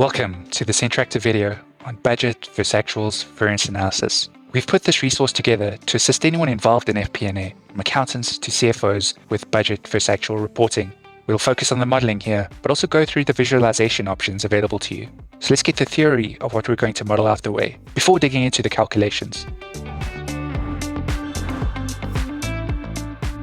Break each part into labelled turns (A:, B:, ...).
A: Welcome to this interactive video on budget versus actuals variance analysis. We've put this resource together to assist anyone involved in FP&A, from accountants to CFOs, with budget versus actual reporting. We'll focus on the modeling here, but also go through the visualization options available to you. So let's get the theory of what we're going to model out the way before digging into the calculations.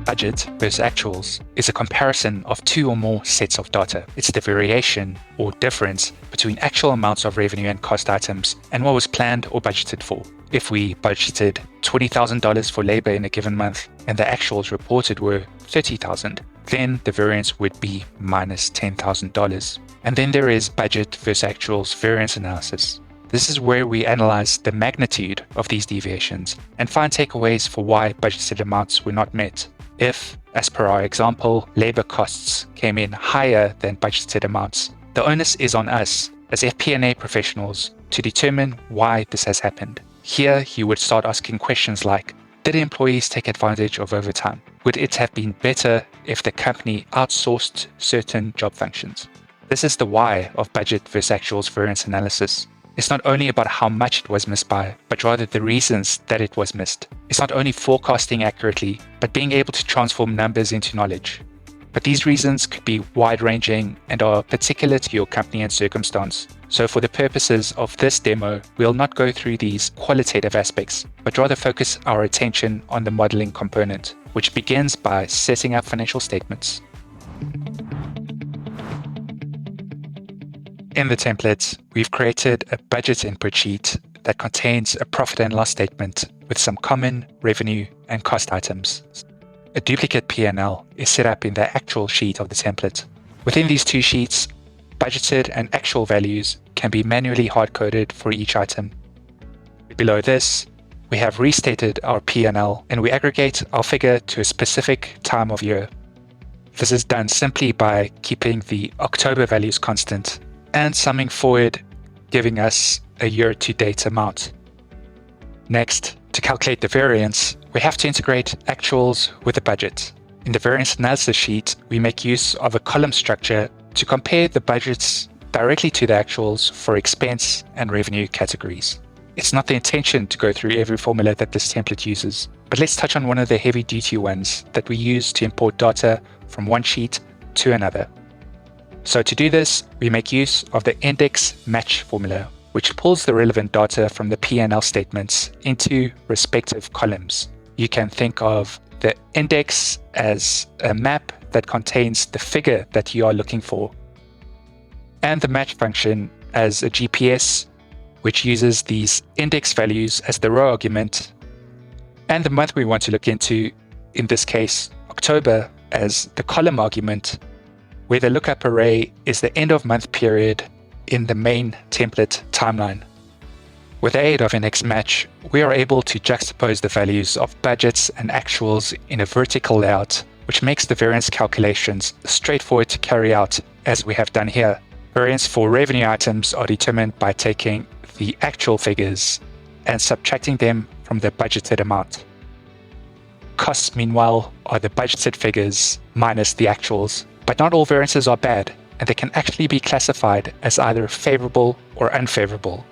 A: Budget versus actuals is a comparison of two or more sets of data. It's the variation or difference between actual amounts of revenue and cost items and what was planned or budgeted for. If we budgeted $20,000 for labor in a given month and the actuals reported were $30,000, then the variance would be minus $10,000. And then there is budget versus actuals variance analysis. This is where we analyze the magnitude of these deviations and find takeaways for why budgeted amounts were not met. If, as per our example, labor costs came in higher than budgeted amounts, the onus is on us as FP&A professionals to determine why this has happened. Here, you would start asking questions like, did employees take advantage of overtime? Would it have been better if the company outsourced certain job functions? This is the why of budget versus actuals variance analysis. It's not only about how much it was missed by, but rather the reasons that it was missed. It's not only forecasting accurately, but being able to transform numbers into knowledge. But these reasons could be wide-ranging and are particular to your company and circumstance. So for the purposes of this demo, we'll not go through these qualitative aspects, but rather focus our attention on the modeling component, which begins by setting up financial statements. In the template, we've created a budget input sheet that contains a profit and loss statement with some common revenue and cost items. A duplicate P&L is set up in the actual sheet of the template. Within these two sheets, budgeted and actual values can be manually hard-coded for each item. Below this, we have restated our P&L and we aggregate our figure to a specific time of year. This is done simply by keeping the October values constant and summing forward, giving us a year-to-date amount. Next, to calculate the variance, we have to integrate actuals with the budget. In the variance analysis sheet, we make use of a column structure to compare the budgets directly to the actuals for expense and revenue categories. It's not the intention to go through every formula that this template uses, but let's touch on one of the heavy-duty ones that we use to import data from one sheet to another. So to do this, we make use of the index match formula, which pulls the relevant data from the P&L statements into respective columns. You can think of the index as a map that contains the figure that you are looking for, and the match function as a GPS, which uses these index values as the row argument, and the month we want to look into, in this case, October, as the column argument, where the lookup array is the end of month period in the main template timeline. With the aid of index match, we are able to juxtapose the values of budgets and actuals in a vertical layout, which makes the variance calculations straightforward to carry out, as we have done here. Variance for revenue items are determined by taking the actual figures and subtracting them from the budgeted amount. Costs, meanwhile, are the budgeted figures minus the actuals. But not all variances are bad, and they can actually be classified as either favorable or unfavorable.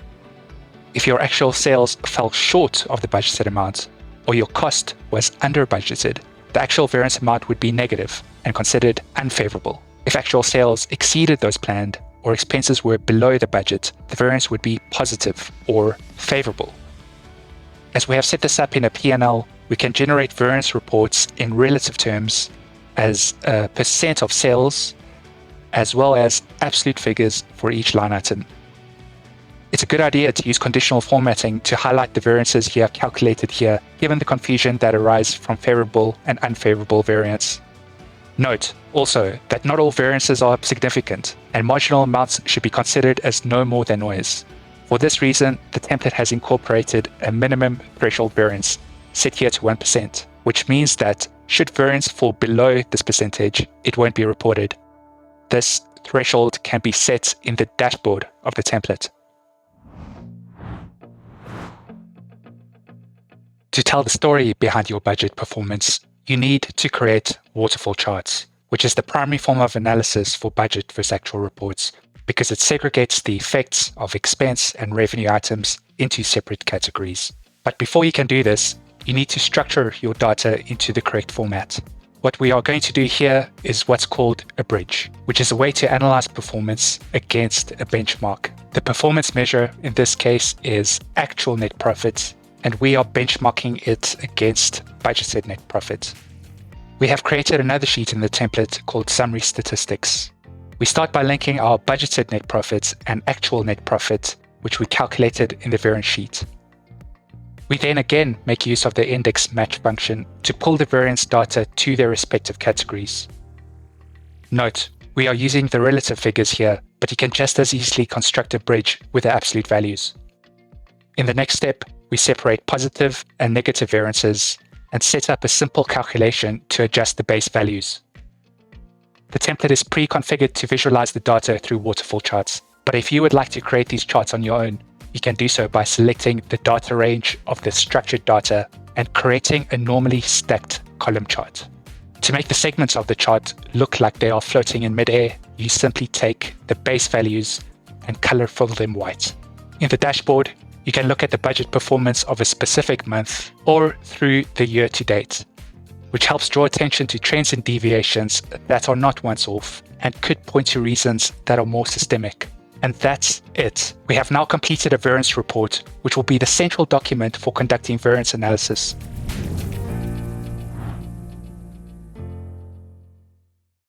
A: If your actual sales fell short of the budgeted amount, or your cost was under budgeted, the actual variance amount would be negative and considered unfavorable. If actual sales exceeded those planned, or expenses were below the budget, the variance would be positive or favorable. As we have set this up in a P&L, we can generate variance reports in relative terms as a percent of sales, as well as absolute figures for each line item. It's a good idea to use conditional formatting to highlight the variances you have calculated here, given the confusion that arises from favorable and unfavorable variance. Note also that not all variances are significant, and marginal amounts should be considered as no more than noise. For this reason, the template has incorporated a minimum threshold variance, set here to 1%, which means that should variance fall below this percentage, it won't be reported. This threshold can be set in the dashboard of the template. To tell the story behind your budget performance, you need to create waterfall charts, which is the primary form of analysis for budget versus actual reports. because it segregates the effects of expense and revenue items into separate categories. But before you can do this, you need to structure your data into the correct format. What we are going to do here is what's called a bridge, which is a way to analyze performance against a benchmark. The performance measure in this case is actual net profit, and we are benchmarking it against budgeted net profit. We have created another sheet in the template called Summary Statistics. We start by linking our budgeted net profit and actual net profit, which we calculated in the variance sheet. We then again make use of the index match function to pull the variance data to their respective categories. Note, we are using the relative figures here, but you can just as easily construct a bridge with the absolute values. In the next step, we separate positive and negative variances and set up a simple calculation to adjust the base values. The template is pre-configured to visualize the data through Waterfall Charts, but if you would like to create these charts on your own, you can do so by selecting the data range of the structured data and creating a normally stacked column chart. To make the segments of the chart look like they are floating in midair, you simply take the base values and color fill them white. In the dashboard, you can look at the budget performance of a specific month or through the year to date, which helps draw attention to trends and deviations that are not once-off and could point to reasons that are more systemic. And that's it. We have now completed a variance report, which will be the central document for conducting variance analysis.